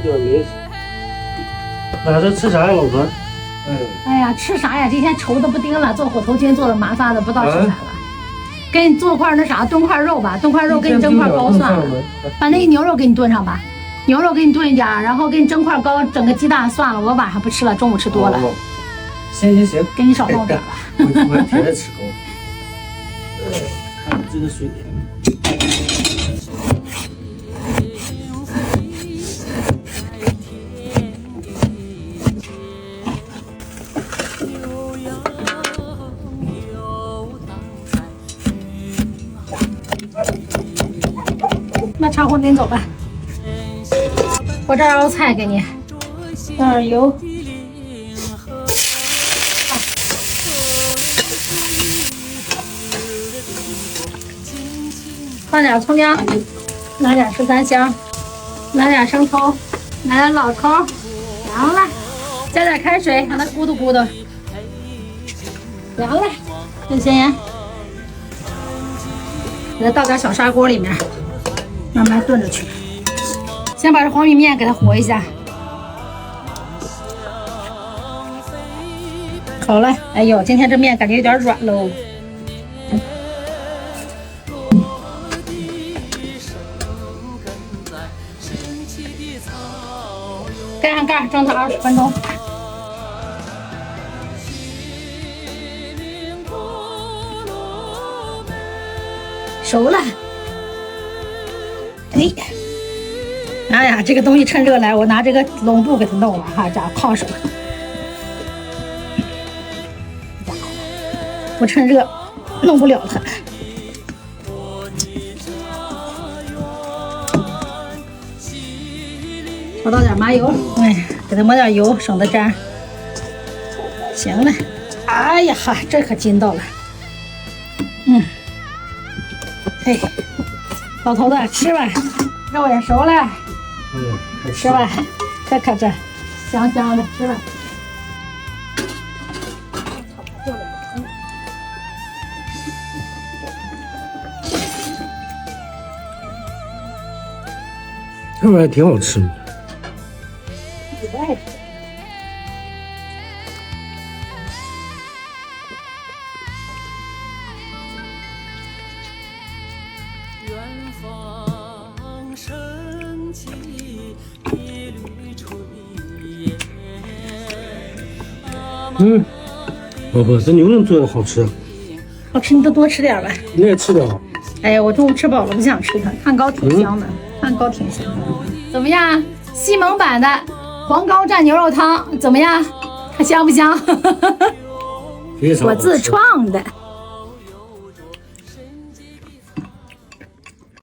点没事。那这吃啥呀，老婆？哎呀，吃啥呀？今天愁的不丁了，做虎头菌做的麻烦的，不知道吃啥了。给你做块那啥，炖块肉吧，炖块肉给你蒸块糕算了。把那个牛肉给你炖上吧，牛肉给你炖一点，然后给你蒸块糕，整个鸡蛋算了，我晚上不吃了，中午吃多了。行，给你少弄点吧。我还挺爱吃糕。看这个水。那茶壶拎走吧，我这儿熬菜给你，倒点油，放点葱姜，拿点十三香，拿点生抽，拿点老抽，凉了，加点开水，让它咕嘟咕嘟，凉了，这咸盐，给它倒点小砂锅里面。慢慢炖着去，先把这黄米面给它和一下。好了，哎呦，今天这面感觉有点软喽。盖上盖，蒸它20分钟。熟了。哎呀，这个东西趁热来，我拿这个笼布给它弄了哈，这样烫手。不趁热，弄不了它。炒到点麻油，哎，给它抹点油，省得粘。行了，哎呀哈，这可筋道了。嘿，老头子吃吧。肉也熟了，吃吧，这可这香香的，吃吧。这玩意儿挺好吃的。我不爱吃。老婆，这牛肉做的好吃。好吃，你就多吃点吧。你也吃点。哎呀，我中午吃饱了，不想吃它。汉糕挺香的，汉糕挺香的。怎么样？西蒙版的黄膏蘸牛肉汤怎么样？它香不香？非常好吃。我自创的。